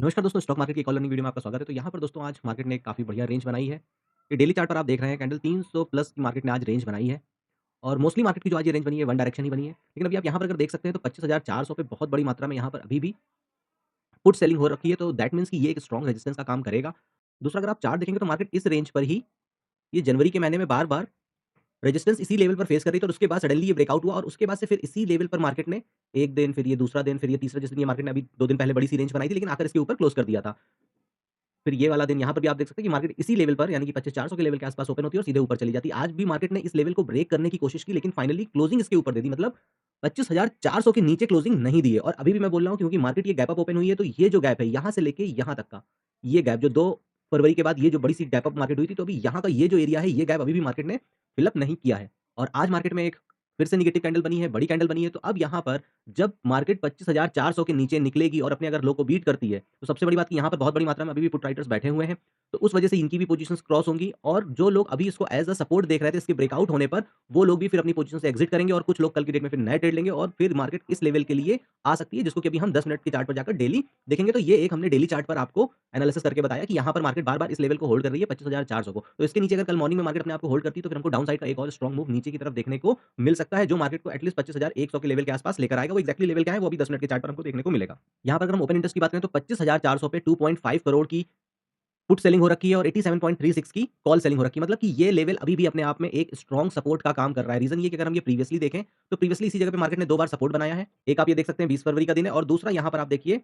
नमस्कार दोस्तों, stock market की एक और लर्निंग वीडियो में आपका स्वागत है। तो यहाँ पर दोस्तों आज मार्केट ने काफ़ी बढ़िया रेंज बनाई है। ये डेली चार्ट पर आप देख रहे हैं कैंडल 300 प्लस की मार्केट ने आज रेंज बनाई है और मोस्टली मार्केट की जो आज ये रेंज बनी है वन डायरेक्शन ही बनी है। लेकिन अभी आप यहाँ पर अगर देख सकते हैं तो 25,400 पे बहुत बड़ी मात्रा में यहाँ पर अभी भी पुट सेलिंग हो रखी है, तो दैट मीन्स कि ये एक स्ट्रॉन्ग रेजिस्टेंस का काम करेगा। दूसरा, अगर आप चार्ट देखेंगे तो मार्केट इस रेंज पर ही ये जनवरी के महीने में बार-बार रेजिस्टेंस इसी लेवल पर फेस कर रही थी और उसके बाद सडनली ये ब्रेकआउट हुआ और उसके बाद से फिर इसी लेवल पर मार्केट ने 1 दिन, फिर ये दूसरा दिन, फिर ये तीसरा, जिस दिन ये मार्केट ने अभी 2 दिन पहले बड़ी सी रेंज बनाई थी, लेकिन आकर इसके ऊपर क्लोज़ कर दिया था। फिर ये वाला दिन यहाँ पर भी आप देख सकते हैं कि मार्केट इसी लेवल पर यानी कि 25,400 के लेवल के आस-पास ओपन होती है और सीधे ऊपर चली जाती है। आज भी मार्केट ने इस लेवल को ब्रेक करने की कोशिश की, लेकिन फाइनली क्लोजिंग इसके ऊपर दे दी, मतलब 25,400 के नीचे क्लोजिंग नहीं दी है। और अभी भी मैं बोल रहा हूँ क्योंकि मार्केट ये गैप अप ओपन हुई है, तो ये जो गैप है यहाँ से लेके यहाँ तक का, ये गैप जो 2 फरवरी के बाद ये जो बड़ी सी गैप अप मार्केट हुई थी, तो अभी यहाँ का ये जो एरिया है, ये गैप अभी भी मार्केट ने फिल अप नहीं किया है। और आज मार्केट में एक फिर से नेगेटिव कैंडल बनी है, बड़ी कैंडल बनी है, तो अब यहाँ पर जब मार्केट 25,400 के नीचे निकलेगी और अपने अगर लो को बीट करती है, तो सबसे बड़ी बात कि यहाँ पर बहुत बड़ी मात्रा में अभी भी पुट राइटर्स बैठे हुए हैं। तो उस वजह से इनकी भी पोजीशंस क्रॉस होंगी और जो लोग अभी इसको एज़ अ सपोर्ट देख रहे थे इसके ब्रेकआउट होने पर, वो लोग भी फिर अपनी पोजीशन से एग्ज़िट करेंगे और कुछ लोग कल की डेट में फिर नए ट्रेड लेंगे और फिर मार्केट इस लेवल के लिए आ सकती है, जिसको कि अभी हम 10 मिनट के चार्ट पर जाकर डेली देखेंगे। तो ये एक हमने डेली चार्ट पर आपको एनालिसिस करके बताया कि यहाँ पर मार्केट बार-बार इस लेवल को होल्ड कर रही है 25,400 को। तो इसके नीचे अगर कल मॉर्निंग में मार्केट अपने आप को होल्ड करती है, तो फिर हमको डाउन साइड का एक और स्ट्रॉन्ग मूव नीचे की तरफ देखने को मिल सकता है, जो मार्केट को एटलीस्ट 25,100 के लेवल के आस-पास लेकर आएगा। वो एक्ज़ैक्टली लेवल क्या है, वो अभी 10 मिनट के चार्ट पर हमको देखने को मिलेगा। यहाँ पर अगर हम ओपन इंटरेस्ट की बात करें तो 25,400 पे 2.5 करोड़ की पुट सेलिंग हो रखी है और 87.36 की कॉल सेलिंग हो रखी है। मतलब कि ये लेवल अभी भी अपने आप में एक स्ट्रॉन्ग सपोर्ट का काम कर रहा है। रीज़न ये कि अगर हम ये प्रीवियसली देखें, तो प्रीवियसली इसी जगह पे मार्केट ने 2 बार सपोर्ट बनाया है। एक आप ये देख सकते हैं 20 फरवरी का दिन है और दूसरा यहाँ पर आप देखिए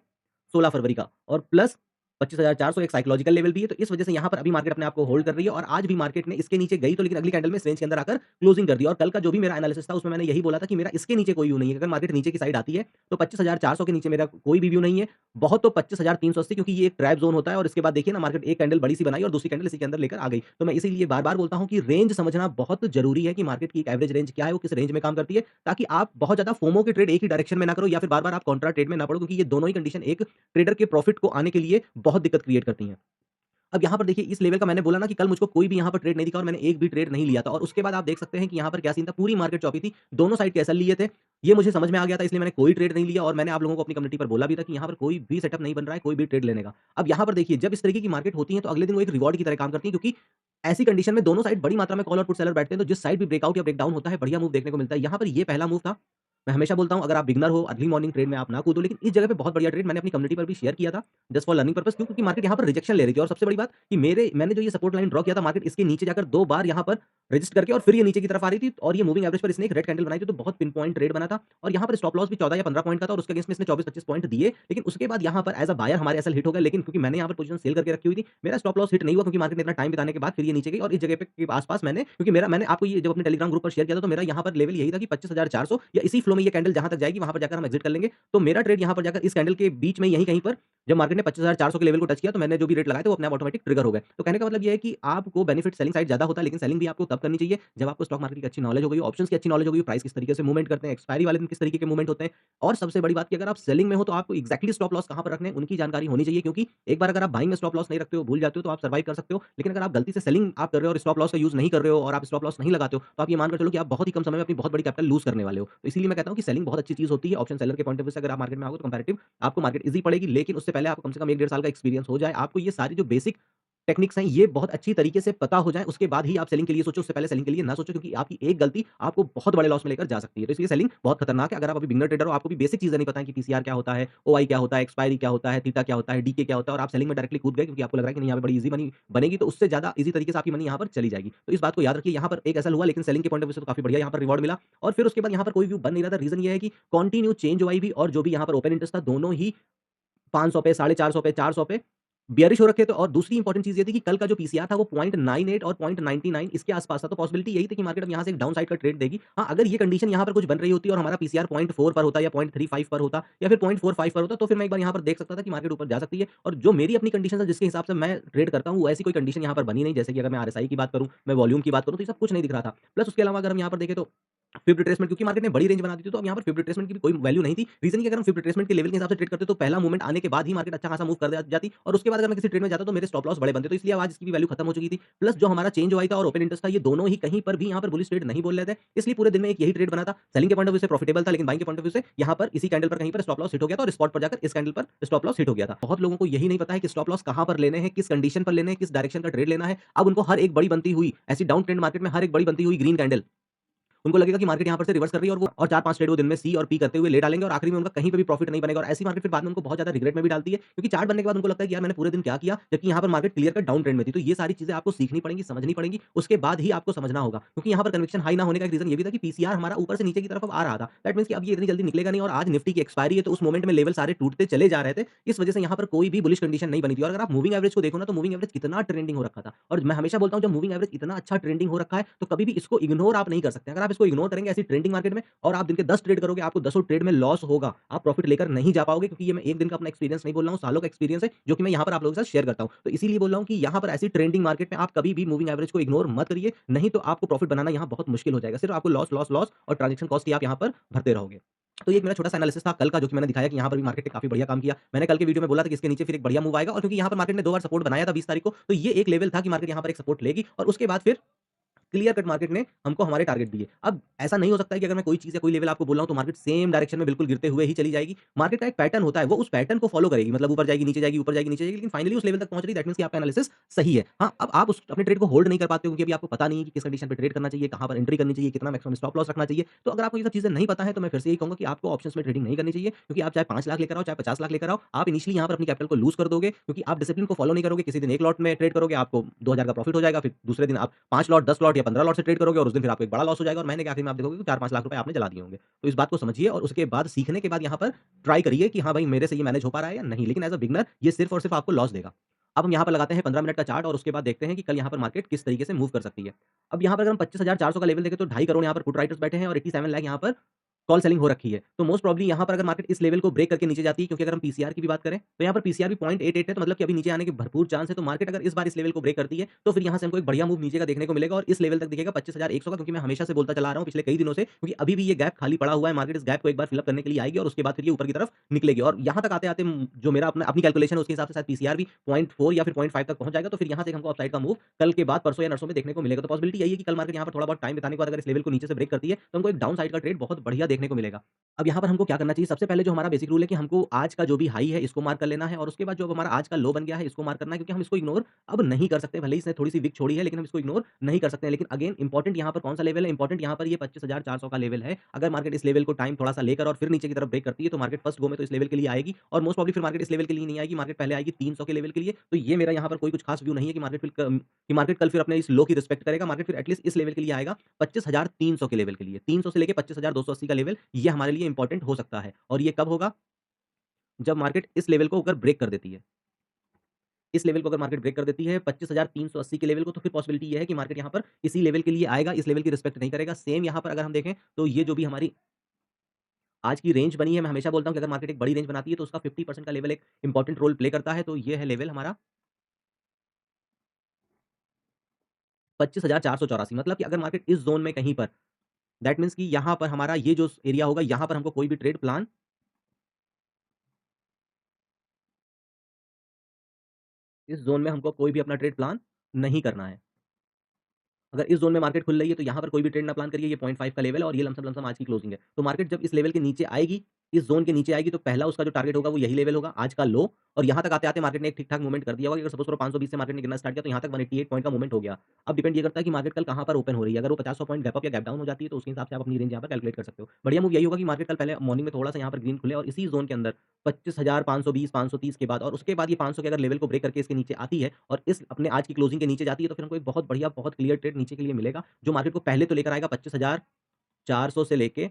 16 फरवरी का और प्लस 25,400 एक साइकोलॉजिकल लेवल भी है, तो इस वजह से यहाँ पर अभी मार्केट अपने आप को होल्ड कर रही है और आज भी मार्केट ने इसके नीचे गई तो लेकिन अगली कैंडल में इस रेंज के अंदर आकर क्लोजिंग कर दी और कल का जो भी मेरा एनालिसिस था उसमें मैंने यही बोला था कि मेरा इसके नीचे कोई व्यू नहीं है। अगर मार्केट नीचे की साइड आती है, तो 25,400 के नीचे मेरा कोई भी व्यू नहीं है। बहुत तो 25,380, क्योंकि ये एक ट्रैप ज़ोन होता है और इसके बाद देखिए ना मार्केट एक कैंडल बड़ी सी बनाई और दूसरी कैंडल इसी के अंदर लेकर आ गई। तो मैं इसीलिए बार-बार बोलता हूँ कि रेंज समझना बहुत ज़रूरी है कि मार्केट की एक एवरेज रेंज क्या है, वो किस रेंज में काम करती है, ताकि आप बहुत ज़्यादा फोमो के ट्रेड एक ही डायरेक्शन में ना करो या फिर बार-बार आप कॉन्ट्रा ट्रेड में ना पड़ो, क्योंकि ये दोनों ही कंडीशन एक ट्रेडर के प्रॉफिट को आने के लिए बहुत दिक्कत क्रिएट करती हैं। अब यहाँ पर देखिए इस लेवल का मैंने बोला ना कि कल मुझको कोई भी यहाँ पर ट्रेड नहीं दिखा और मैंने एक भी ट्रेड नहीं लिया था और उसके बाद आप देख सकते हैं कि यहाँ पर क्या सीन था, पूरी मार्केट चौपी थी, दोनों साइड के एसएल लिए थे। ये मुझे समझ में आ गया था, इसलिए मैंने कोई ट्रेड नहीं लिया और मैंने आप लोगों को अपनी कम्युनिटी पर बोला भी था कि यहाँ पर कोई भी सेटअप नहीं बन रहा है, कोई भी ट्रेड लेने का। अब यहाँ पर देखिए जब इस तरीके की मार्केट होती है तो अगले दिन वो एक रिवॉर्ड की तरह काम करती है, क्योंकि ऐसी कंडीशन में दोनों साइड बड़ी मात्रा में कॉल और पुट सेलर बैठते हैं, तो जिस साइड भी ब्रेकआउट या ब्रेकडाउन होता है, बढ़िया मूव देखने को मिलता है। यहाँ पर ये पहला मूव था। मैं हमेशा बोलता हूँ अगर आप बिगिनर हो, अर्ली मॉर्निंग ट्रेड में आप ना कूदो, लेकिन इस जगह पे बहुत बढ़िया ट्रेड मैंने अपनी कम्युनिटी पर भी शेयर किया था, जस्ट फॉर लर्निंग पर्पज़। क्यों? क्योंकि मार्केट यहाँ पर रिजेक्शन ले रही थी और सबसे बड़ी बात कि मैंने जो ये सपोर्ट लाइन ड्रॉ किया था, मार्केट इसके नीचे जाकर 2 बार यहाँ पर रजिस्ट करके और फिर ये नीचे की तरफ आ रही थी और ये मूविंग एवरेज पर इसने एक रेड कैंडल बनाई थी, तो बहुत पिन पॉइंट ट्रेड बना था और यहाँ पर स्टॉप लॉस भी 14 या 15 पॉइंट का था और उसके अगेंस्ट में इसने 24-25 पॉइंट दिए। लेकिन उसके बाद यहाँ पर एज़ अ बायर हमारे एसएल हिट हो गए, लेकिन क्योंकि मैंने यहाँ पर पोजीशन सेल करके रखी हुई थी, मेरा स्टॉप लॉस हिट नहीं हुआ, क्योंकि मार्केट ने इतना टाइम बिताने के बाद फिर ये नीचे गई और इस जगह पे के आस-पास क्योंकि मैंने आपको ये जब अपने टेलीग्राम ग्रुप पर शेयर किया था, तो मेरा यहाँ पर लेवल यही था कि 25,400 या इसी फ्लो में ये कैंडल जहाँ तक जाएगी वहाँ पर जाकर हम एग्जिट कर लेंगे। तो मेरा ट्रेड यहाँ पर जाकर इस कैंडल के बीच में यहीं कहीं पर जब मार्केट ने 25,400 के लेवल को टच किया, तो मैंने जो भी रेट लगाए थे वो अपने आप ऑटोमेटिक ट्रिगर हो गए। तो कहने का मतलब ये है कि आपको बेनिफिट सेलिंग साइड ज़्यादा होता है, लेकिन सेलिंग भी आपको तब करनी चाहिए जब आपको स्टॉक मार्केट की अच्छी नॉलेज हो गई हो, ऑप्शंस की अच्छी नॉलेज हो गई हो, प्राइस किस तरीके से मूवमेंट करते हैं, एक्सपायरी वाले दिन किस तरीके के मूवमेंट होते हैं और सबसे बड़ी बात कि अगर आप सेलिंग में हो तो आपको एक्जेक्टली स्टॉप लॉस कहाँ पर रखने हैं उनकी जानकारी होनी चाहिए, क्योंकि एक बार अगर आप बाइंग में स्टॉप लॉस नहीं रखते हो, भूल जाते हो, तो आप सर्वाइव कर सकते हो। लेकिन अगर आप गलती से सेलिंग आप कर रहे हो और स्टॉप लॉस का यूज़ नहीं कर रहे हो और आप स्टॉप लॉस नहीं लगाते हो, तो आप ये मानकर चलो कि आप बहुत ही कम समय में अपनी बहुत बड़ी कैपिटल लूज़ करने वाले हो। तो इसीलिए मैं कहता हूँ कि सेलिंग बहुत अच्छी चीज़ होती है ऑप्शन सेलर के पॉइंट ऑफ व्यू से। अगर आप मार्केट में आओगे तो कंपैरेटिव आपको मार्केट ईज़ी पड़ेगी, लेकिन उससे पहले आपको कम से कम 1 डेढ़ साल का एक्सपीरियंस हो जाए। आपको ये सारी जो बेसिक टेक्निक्स हैं, ये बहुत अच्छी तरीके से पता हो जाएँ, उसके बाद ही आप सेलिंग के लिए सोचो, उससे पहले सेलिंग के लिए ना सोचो, क्योंकि आपकी एक गलती आपको बहुत बड़े लॉस में लेकर जा सकती है। तो इसलिए सेलिंग बहुत खतरनाक है। अगर आप अभी बिगिनर ट्रेडर हो, आपको भी बेसिक चीज़ें नहीं पता है कि पीसीआर क्या होता है, ओआई क्या होता है, एक्सपायरी क्या होता है, थीटा क्या होता है, डीके क्या होता है और आप सेलिंग में डायरेक्टली कूद गए क्योंकि आपको लग रहा है कि नहीं यहाँ पे बड़ी ईज़ी मनी बनेगी, तो उससे ज़्यादा ईज़ी तरीके से आपकी मनी यहाँ पर चली जाएगी। तो इस बात को याद रखिए, यहाँ पर एक ऐसा हुआ, लेकिन सेलिंग के पॉइंट ऑफ व्यू से तो काफ़ी बढ़िया यहाँ पर रिवॉर्ड मिला और फिर उसके बाद यहाँ पर कोई व्यू बन नहीं रहा था। रीज़न ये है कि कंटिन्यू चेंज ओआई भी और जो भी यहाँ पर ओपन इंटरेस्ट था, दोनों ही 500 पे, 450 पे, 400 पे बियरिश हो रखे थे और दूसरी इंपॉर्टेंट चीज़ ये थी कि कल का जो पीसीआर था वो 0.98 और 0.99 इसके आस-पास था, तो पॉसिबिलिटी यही थी कि मार्केट अब यहाँ से एक डाउन साइड का ट्रेड देगी। हाँ, अगर ये कंडीशन यहाँ पर कुछ बन रही होती और हमारा पीसीआर 0.4 पर होता या 0.35 पर होता या फिर 0.45 पर होता, तो फिर मैं एक बार यहाँ पर देख सकता था कि मार्केट ऊपर जा सकती है और जो मेरी अपनी कंडीशन है जिसके हिसाब से मैं ट्रेड करता हूँ, वो ऐसी कोई कंडीशन यहाँ पर बनी नहीं। जैसे कि अगर मैं आरएसआई की बात करूँ, मैं वॉल्यूम की बात करूँ, तो ये सब कुछ नहीं दिख रहा था। प्लस उसके अलावा अगर हम यहाँ पर देखें तो फिब रिट्रेसमेंट, क्योंकि मार्केट ने बड़ी रेंज बना दी थी, तो अब यहाँ पर फिब रिट्रेसमेंट की भी कोई वैल्यू नहीं थी। रीज़न ये कि अगर हम फिब रिट्रेसमेंट के लेवल के हिसाब से ट्रेड करते तो पहला मूवमेंट आने के बाद ही मार्केट अच्छा खासा मूव कर जाती और उसके बाद बाद अगर मैं किसी ट्रेड में जाता तो मेरे स्टॉप लॉस बड़े बनते, तो इसलिए अब आज इसकी भी वैल्यू खत्म हो चुकी थी। प्लस जो हमारा चेंज हुआ था और ओपन इंटरेस्ट था, ये दोनों ही कहीं पर भी यहाँ पर बुलिश ट्रेड नहीं बोल रहे थे। इसलिए पूरे दिन में एक यही ट्रेड बना था। सेलिंग के पॉइंट ऑफ व्यू से प्रॉफिटेबल था, लेकिन बाइंग के पॉइंट ऑफ व्यू से यहाँ पर इसी कैंडल पर कहीं पर स्टॉप लॉस हिट हो गया था और स्पॉट पर जाकर इस कैंडल पर स्टॉप लॉस हिट हो गया था। बहुत लोगों को यही नहीं पता है कि स्टॉप लॉस कहाँ पर लेने हैं, किस कंडीशन पर लेने हैं, किस डायरेक्शन का ट्रेड लेना है। अब उनको हर एक बड़ी बनती हुई ऐसी डाउन ट्रेंड मार्केट में हर एक बड़ी बनती हुई ग्रीन कैंडल उनको लगेगा कि मार्केट यहाँ पर से रिवर्स कर रही है और वो और 4-5 ट्रेड वो दिन में सी और पी करते हुए ले डालेंगे और आखिरी में उनका कहीं पे भी प्रॉफिट नहीं बनेगा और ऐसी मार्केट फिर बाद में उनको बहुत ज़्यादा रिग्रेट में भी डालती है, क्योंकि चार्ट बनने के बाद उनको लगता है कि यार मैंने पूरे दिन क्या किया, जबकि यहाँ पर market clear cut down trend में थी। तो ये सारी चीज़ें आपको सीखनी पड़ेंगी, समझनी पड़ेंगी, उसके बाद ही आपको समझना होगा, क्योंकि यहाँ पर कन्विक्शन हाई ना होने का एक रीज़न ये भी था कि पीसीआर हमारा ऊपर से नीचे की तरफ अब आ रहा था। दैट मीन्स कि अब ये इतनी जल्दी निकलेगा नहीं और आज निफ्टी की एक्सपायरी है, तो उस मोमेंट में लेवल सारे टूटते चले जा रहे थे। इस वजह से यहाँ पर कोई भी बुलिश कंडीशन नहीं बनी थी और अगर आप मूविंग एवरेज को देखो ना, तो मूविंग एवरेज कितना ट्रेंडिंग हो रखा था और मैं हमेशा बोलता हूँ जब मूविंग एवरेज इतना अच्छा ट्रेंडिंग हो रखा है, तो कभी भी इसको इग्नोर आप नहीं कर सकते। अगर आप इसको इग्नोर करेंगे ऐसी ट्रेंडिंग मार्केट में और आप दिन के 10 ट्रेड करोगे, आपको 10 ट्रेड में लॉस होगा। आप प्रॉफिट लेकर नहीं जा पाओगे, क्योंकि ये मैं एक दिन का अपना एक्सपीरियंस नहीं बोल रहा हूँ, सालों का एक्सपीरियंस है, जो कि मैं यहाँ पर आप लोगों के साथ शेयर करता हूँ। तो इसीलिए बोल रहा हूँ कि यहाँ पर ऐसी ट्रेंडिंग मार्केट में आप कभी भी मूविंग एवरेज को इग्नोर मत करिए, नहीं तो आपको प्रॉफिट बनाना यहाँ बहुत मुश्किल हो जाएगा। सिर्फ आपको लॉस, लॉस, लॉस और ट्रांजेक्शन कॉस्ट ही आप यहाँ पर भरते रहोगे। तो ये एक मेरा छोटा-सा एनालिसिस था कल का, जो कि मैंने दिखाया कि यहाँ पर भी मार्केट ने काफ़ी बढ़िया काम किया। मैंने कल के वीडियो में बोला था कि इसके नीचे फिर एक बढ़िया मूव आएगा और क्योंकि यहाँ पर मार्केट ने 2 बार सपोर्ट बनाया था 20 तारीख को, तो ये एक लेवल था कि मार्केट यहाँ पर एक सपोर्ट लेगी और उसके बाद फिर क्लियर कट मार्केट ने हमको हमारे टारगेट दिए। अब ऐसा नहीं हो सकता है कि अगर मैं कोई चीज़ या कोई लेवल आपको बोल रहा हूँ तो मार्केट सेम डायरेक्शन में बिल्कुल गिरते हुए ही चली जाएगी। मार्केट का एक पैटर्न होता है, वो उस पैटर्न को फॉलो करेगी। मतलब ऊपर जाएगी, नीचे जाएगी, ऊपर जाएगी, नीचे जाएगी, लेकिन फाइनली उस लेवल तक पहुँच रही है, दैट मीन्स कि आपका एनालिसिस सही है। हाँ, अब आप उस अपने ट्रेड को होल्ड नहीं कर पाते हो क्योंकि अभी आपको पता नहीं है कि किस कंडीशन पे ट्रेड करना चाहिए, कहाँ पर एंट्री करनी चाहिए, कितना मैक्सिमम स्टॉप लॉस रखना चाहिए। तो अगर आपको ये सब चीज़ें नहीं पता है तो मैं फिर से यही कहूँगा कि आपको ऑप्शंस में ट्रेडिंग नहीं करनी चाहिए, क्योंकि आप चाहे 5 लाख लेकर आओ, चाहे 50 लाख लेकर आओ, आप इनिशियली यहाँ पर अपनी कैपिटल को लूज़ कर दोगे, क्योंकि आप डिसिप्लिन को फॉलो नहीं करोगे। किसी दिन 1 लॉट में ट्रेड करोगे, आपको 2000 का प्रॉफिट हो जाएगा, फिर दूसरे दिन आप 5 लॉट, 10 लॉट या 15 लॉट से ट्रेड करोगे और उस दिन फिर आपको एक बड़ा लॉस हो जाएगा और महीने के आखिर में आप देखोगे कि 4-5 लाख रुपए आपने जला दिए होंगे। तो इस बात को समझिए और उसके बाद सीखने के बाद यहाँ पर ट्राई करिए कि हाँ भाई, मेरे से ये मैनेज हो पा रहा है या नहीं। लेकिन एज़ अ बिगिनर ये सिर्फ़ और सिर्फ़ आपको लॉस देगा। अब हम यहाँ पर लगाते हैं 15 मिनट का चार्ट और उसके बाद देखते हैं कि कल यहाँ पर मार्केट किस तरीके से मूव कर सकती है। अब यहाँ पर अगर हम 25,400 का लेवल देखें तो 2.5 करोड़ यहाँ पर पुट राइटर्स बैठे हैं और 87 लाख यहाँ पर कॉल सेलिंग हो रखी है। तो मोस्ट प्रोबब्ली यहाँ पर अगर मार्केट इस लेवल को ब्रेक करके नीचे जाती है, क्योंकि अगर हम पीसीआर की भी बात करें, तो यहाँ पर पीसीआर भी 0.88 है, तो मतलब कि अभी नीचे आने के भरपूर चांस है। तो मार्केट अगर इस बार इस लेवल को ब्रेक करती है, तो फिर यहाँ से हमको एक बढ़िया मूव नीचे का देखने को मिलेगा और इस लेवल तक दिखेगा 25,100 का, क्योंकि मैं हमेशा से बोलता चला आ रहा हूँ पिछले कई दिनों से, क्योंकि अभी भी ये गैप खाली पड़ा हुआ है। मार्केट इस गैप को एक बार फिल अप करने के लिए आएगी और उसके बाद फिर ये ऊपर की तरफ निकलेगी और यहाँ तक आते-आते जो मेरा अपनी कैलकुलेशन है उसके हिसाब से शायद पीसीआर भी 0.4 या फिर 0.5 तक पहुँच जाएगा। तो फिर यहाँ से हमको अपसाइड का मूव कल के बाद परसों या नरसों में देखने को मिलेगा। तो पॉसिबिलिटी यही है कि कल मार्केट यहाँ पर थोड़ा बहुत टाइम बिताने के बाद अगर इस लेवल को नीचे से ब्रेक करती है, तो हमको एक डाउन साइड का ट्रेड बहुत बढ़िया देखने को मिलेगा। अब यहाँ पर हमको क्या करना चाहिए? सबसे पहले जो हमारा बेसिक रूल है कि हमको आज का जो भी हाई है इसको मार्क कर लेना है और उसके बाद जो अब हमारा आज का लो बन गया है इसको मार्क करना है, क्योंकि हम इसको इग्नोर अब नहीं कर सकते। भले ही इसने थोड़ी-सी विक छोड़ी है, लेकिन हम इसको इग्नोर नहीं कर सकते हैं। लेकिन अगेन इंपॉर्टेंट यहाँ पर कौन-सा लेवल है? इंपॉर्टेंट यहाँ पर ये 25,400 का लेवल है। अगर मार्केट इस लेवल को टाइम थोड़ा-सा लेकर और फिर नीचे की तरफ ब्रेक करती है, तो मार्केट फर्स्ट गो में तो इस लेवल के लिए आएगी और मोस्ट प्रोबब्ली फिर मार्केट इस लेवल के लिए नहीं आएगी। मार्केट पहले आएगी 300 के लेवल के लिए। तो ये मेरा यहाँ पर कोई कुछ खास व्यू नहीं है कि मार्केट कल फिर अपने इस लो की रिस्पेक्ट करेगा। मार्केट फिर एटलीस्ट इस लेवल के लिए आएगा 25,300 के लेवल के लिए। 300 से लेके 25,280 का लेवल ये हमारे लिए इंपॉर्टेंट हो सकता है और ये कब होगा? जब मार्केट इस लेवल को अगर ब्रेक कर देती है। इस लेवल को अगर मार्केट ब्रेक कर देती है 25,380 के लेवल को, तो फिर पॉसिबिलिटी ये है कि मार्केट यहाँ पर इसी लेवल के लिए आएगा, इस लेवल की रिस्पेक्ट नहीं करेगा। सेम यहाँ पर अगर हम देखें तो ये जो भी हमारी आज की रेंज बनी है, मैं हमेशा बोलता हूँ कि अगर मार्केट एक बड़ी रेंज बनाती है तो उसका 50% का लेवल एक इंपॉर्टेंट रोल प्ले करता है। तो ये है लेवल हमारा 25,484, मतलब कि अगर मार्केट इस ज़ोन में कहीं पर, दैट मीन्स कि यहाँ पर हमारा ये जो एरिया होगा, यहाँ पर हमको कोई भी ट्रेड प्लान, इस ज़ोन में हमको कोई भी अपना ट्रेड प्लान नहीं करना है। अगर इस ज़ोन में मार्केट खुल रही है तो यहाँ पर कोई भी ट्रेड ना प्लान करिए। ये 0.5 का लेवल है और ये लमसम-लमसम आज की क्लोजिंग है। तो मार्केट जब इस लेवल के नीचे आएगी, इस ज़ोन के नीचे आएगी, तो पहला उसका जो टारगेट होगा वो यही लेवल होगा, आज का लो। और यहाँ तक आते-आते मार्केट ने एक ठीक-ठाक मूवमेंट कर दिया होगा कि अगर सपोज़ करो 520 से मार्केट ने गिरना स्टार्ट किया तो यहाँ तक 188 पॉइंट का मूवमेंट हो गया। अब डिपेंड ये करता है कि मार्केट कल कहाँ पर ओपन हो रही है। अगर वो 50-100 पॉइंट गैप अप या गैप डाउन हो जाती है तो उसके हिसाब से आप अपनी रेंज यहाँ पर कैलकुलेट कर सकते हो। बढ़िया मूव यही होगा कि मार्केट कल पहले मॉर्निंग में थोड़ा-सा यहाँ पर ग्रीन खुले और इसी ज़ोन के अंदर 25,520, 530 के बाद और उसके बाद ये 500 के अगर लेवल को ब्रेक करके इसके नीचे आती है और इस अपने आज की क्लोजिंग के नीचे जाती है, तो फिर हमको एक बहुत बढ़िया, बहुत क्लियर ट्रेड नीचे के लिए मिलेगा, जो मार्केट को पहले तो लेकर आएगा 25,400 से लेके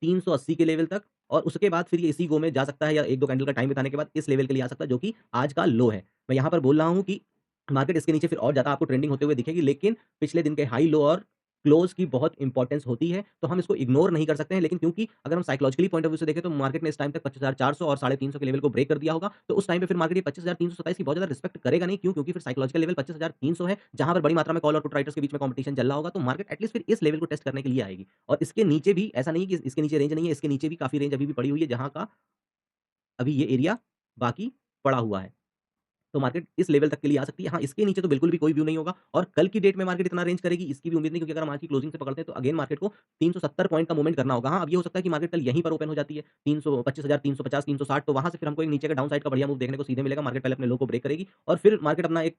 380 के लेवल तक और उसके बाद फिर ये इसी गो में जा सकता है या 1-2 कैंडल का टाइम बिताने के बाद इस लेवल के लिए आ सकता है, जो कि आज का लो है। मैं यहाँ पर बोल रहा हूँ कि मार्केट इसके नीचे फिर और ज़्यादा आपको ट्रेंडिंग होते हुए दिखेगी, लेकिन पिछले दिन के हाई, लो और क्लोज़ की बहुत इंपॉर्टेंस होती है, तो हम इसको इग्नोर नहीं कर सकते हैं। लेकिन क्योंकि अगर हम साइकोलॉजिकली पॉइंट ऑफ व्यू से देखें तो मार्केट ने इस टाइम तक 25,400 और 350 के लेवल को ब्रेक कर दिया होगा, तो उस टाइम पे फिर मार्केट ये 25,327 की बहुत ज़्यादा रिस्पेक्ट करेगा नहीं। क्यों? क्योंकि फिर साइकोलॉजिकल लेवल 25,300 है, जहाँ पर बड़ी मात्रा में कॉल और पुट राइटर्स के बीच में कॉम्पिटिशन चल रहा होगा, तो मार्केट एटलीस्ट फिर इस लेवल को टेस्ट करने के लिए आएगी। और इसके नीचे भी ऐसा नहीं है कि इसके नीचे रेंज नहीं है, इसके नीचे भी काफ़ी रेंज अभी भी पड़ी हुई है, जहाँ का अभी ये एरिया बाकी पड़ा हुआ है। तो मार्केट इस लेवल तक के लिए आ सकती है। हाँ, इसके नीचे तो बिल्कुल भी कोई व्यू नहीं होगा और कल की डेट में मार्केट इतना रेंज करेगी इसकी भी उम्मीद नहीं, क्योंकि अगर हम आज की क्लोजिंग से पकड़ते हैं तो अगेन मार्केट को 370 पॉइंट का मूवमेंट करना होगा। हाँ, अब ये हो सकता है कि मार्केट कल यहीं पर ओपन हो जाती है 300 25,000 350 360, तो वहाँ से फिर हमको एक नीचे का डाउन साइड का बढ़िया मूव देखने को सीधे मिलेगा। मार्केट पहले अपने लो को ब्रेक करेगी और फिर मार्केट अपना एक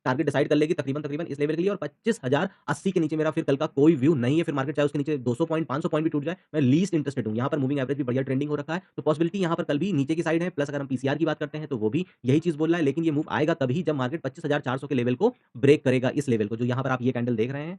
टारगेट डिसाइड कर लेगी तकरीबन-तकरीबन इस लेवल के लिए, और 25,080 के नीचे मेरा फिर कल का कोई व्यू नहीं है। फिर मार्केट चाहे उसके नीचे 200 पॉइंट 500 पॉइंट भी टूट जाए, मैं लीस्ट इंटरेस्टेड हूँ। यहाँ पर मूविंग एवरेज भी बढ़िया ट्रेंडिंग हो रखा है, तो पॉसिबिलिटी यहाँ पर कल भी नीचे की साइड है। प्लस अगर हम पीसीआर की बात करते हैं तो वो भी यही चीज़ बोल रहा है, लेकिन ये मूव आएगा तभी जब मार्केट 25,400 के लेवल को ब्रेक करेगा, इस लेवल को जो यहाँ पर आप ये कैंडल देख रहे हैं।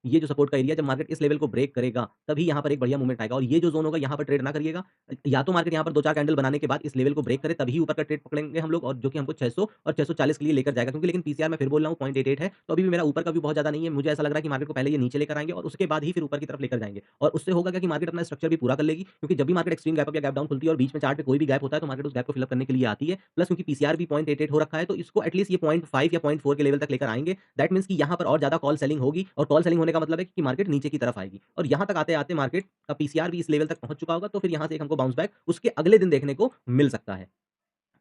ये जो सपोर्ट का एरिया जब मार्केट इस लेवल को ब्रेक करेगा, तभी यहाँ पर एक बढ़िया मूवमेंट आएगा और ये जो ज़ोन होगा यहाँ पर ट्रेड ना करिएगा। या तो मार्केट यहाँ पर 2-4 कैंडल बनाने के बाद इस लेवल को ब्रेक करे तभी ऊपर का ट्रेड पकड़ेंगे हम लोग, और जो कि हमको 600 और 640 के लिए लेकर जाएगा, क्योंकि लेकिन पीसीआर मैं फिर बोल रहा हूँ 0.88 है, तो अभी भी मेरा ऊपर का भी बहुत ज़्यादा नहीं है। मुझे ऐसा लग रहा है कि मार्केट को पहले ये नीचे लेकर आएँगे और उसके बाद ही फिर ऊपर की तरफ लेकर जाएँगे, और उससे होगा क्या कि मार्केट अपना स्ट्रक्चर भी पूरा कर लेगी, क्योंकि जब भी मार्केट एक्सट्रीम गैप अप या गैप डाउन खुलती है और बीच में चार्ट पे कोई भी गैप होता है तो मार्केट उस गैप को फिल अप करने के लिए आती है। प्लस क्योंकि पीसीआर भी 0.88 हो रखा है, तो इसको एटलीस्ट ये 0.5 या 0.4 के लेवल तक लेकर आएँगे। दैट मीन्स कि यहाँ पर और ज़्यादा कॉल सेलिंग होगी, और कॉल सेलिंग होने का मतलब है कि मार्केट नीचे की तरफ आएगी, और यहाँ तक आते-आते मार्केट का पीसीआर भी इस लेवल तक पहुँच चुका होगा, तो फिर यहाँ से एक हमको बाउंस बैक उसके अगले दिन देखने को मिल सकता है।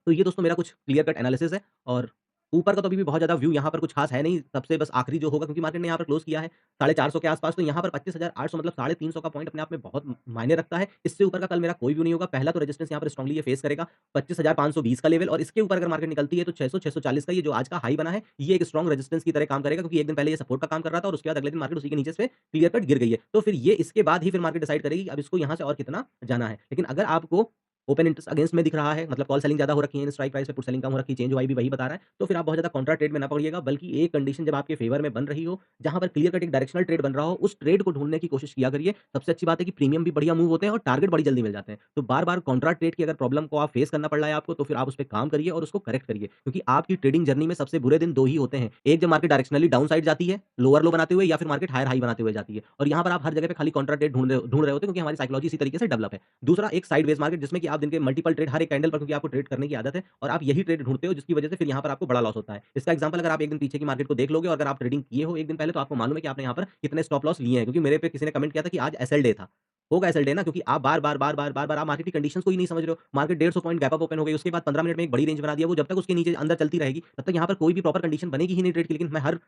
तो ये दोस्तों मेरा कुछ क्लियर कट एनालिसिस है, और ऊपर का तो अभी भी बहुत ज़्यादा व्यू यहाँ पर कुछ खास है नहीं। सबसे बस आखिरी जो होगा, क्योंकि मार्केट ने यहाँ पर क्लोज़ किया है 450 के आस-पास, तो यहाँ पर 25,800 मतलब 350 का पॉइंट अपने आप में बहुत मायने रखता है। इससे ऊपर का कल मेरा कोई व्यू नहीं होगा। पहला तो रेजिस्टेंस यहाँ पर स्ट्रांगली ये फेस करेगा 25,520 का लेवल, और इसके ऊपर अगर मार्केट निकलती है तो 600 640 का ये जो आज का हाई बना है, ये एक स्ट्रांग रेजिस्टेंस की तरह काम करेगा, क्योंकि एक दिन पहले ये सपोर्ट का काम कर रहा था और उसके बाद अगले दिन मार्केट उसी के नीचे से क्लियर कट गिर गई है। तो फिर ये इसके बाद ही फिर मार्केट डिसाइड करेगी अब इसको यहाँ से और कितना जाना है। लेकिन अगर आपको ओपन इंटरेस्ट अगेंस्ट में दिख रहा है, मतलब कॉल सेलिंग ज़्यादा हो रखी है, स्ट्राइक प्राइस पे पुट सेलिंग कम हो रखी है, चेंज हुआ भी वही बता रहा है, तो फिर आप बहुत ज़्यादा कॉन्ट्रा ट्रेड में ना पड़िएगा, बल्कि एक कंडीशन जब आपके फेवर में बन रही हो, जहाँ पर क्लियर कट एक डायरेक्शनल ट्रेड बन रहा हो, उस ट्रेड को ढूँढने की कोशिश किया करिए। सबसे अच्छी बात है कि प्रीमियम भी बढ़िया मूव होते हैं और टारगेट बड़ी जल्दी मिल जाते हैं। तो बार-बार कॉन्ट्रा ट्रेड की अगर प्रॉब्लम को आप फेस करना पड़ रहा है आपको, तो फिर आप उस पे काम करिए और उसको करेक्ट करिए, क्योंकि आपकी ट्रेडिंग जर्नी में सबसे बुरे दिन 2 ही होते हैं। एक जब मार्केट डायरेक्शनली डाउन साइड जाती है, लोअर लो बनाते हुए, या फिर मार्केट हायर हाई बनाते हुए जाती है, और यहाँ पर आप हर जगह पे खाली कॉन्ट्रा ट्रेड ढूँढ रहे होते हैं, क्योंकि हमारी साइकोलॉजी इसी तरीके से डेवलप है। दूसरा एक साइडवेज मार्केट, जिसमें कि आप दिन के मल्टीपल ट्रेड हर एक कैंडल पर, क्योंकि आपको ट्रेड करने की आदत है और आप यही ट्रेड ढूँढते हो, जिसकी वजह से फिर यहाँ पर आपको बड़ा लॉस होता है। इसका एग्जांपल अगर आप एक दिन पीछे की मार्केट को देख लोगे और अगर आप ट्रेडिंग किए हो एक दिन पहले, तो आपको मालूम है कि आपने यहाँ पर कितने स्टॉप लॉस लिए हैं, क्योंकि मेरे पे किसी ने कमेंट किया था कि आज एसएल डे था। होगा एसएल डे ना, क्योंकि आप बार-बार आप मार्केट की कंडीशंस को ही नहीं समझ रहे हो। Market 150 point gap up open हो गई, उसके बाद 15 मिनट में एक बड़ी रेंज बना दिया, वो जब तक उसके नीचे अंदर चलती रहेगी, तब तक यहाँ पर कोई भी प्रॉपर कंडीशन बनेगी ही नहीं ट्रेड की। लेकिन मैं हर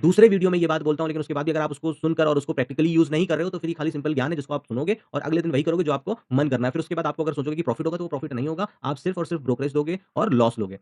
दूसरे वीडियो में ये बात बोलता हूँ, लेकिन उसके बाद भी अगर आप उसको सुनकर और उसको प्रैक्टिकली यूज़ नहीं कर रहे हो, तो फिर ये खाली सिंपल ज्ञान है जिसको आप सुनोगे और अगले दिन वही करोगे जो आपको मन करना है। फिर उसके बाद आपको अगर सोचोगे कि प्रॉफिट होगा, तो वो प्रॉफिट नहीं होगा। आप सिर्फ़ और सिर्फ़ ब्रोकरेज दोगे और लॉस लोगे।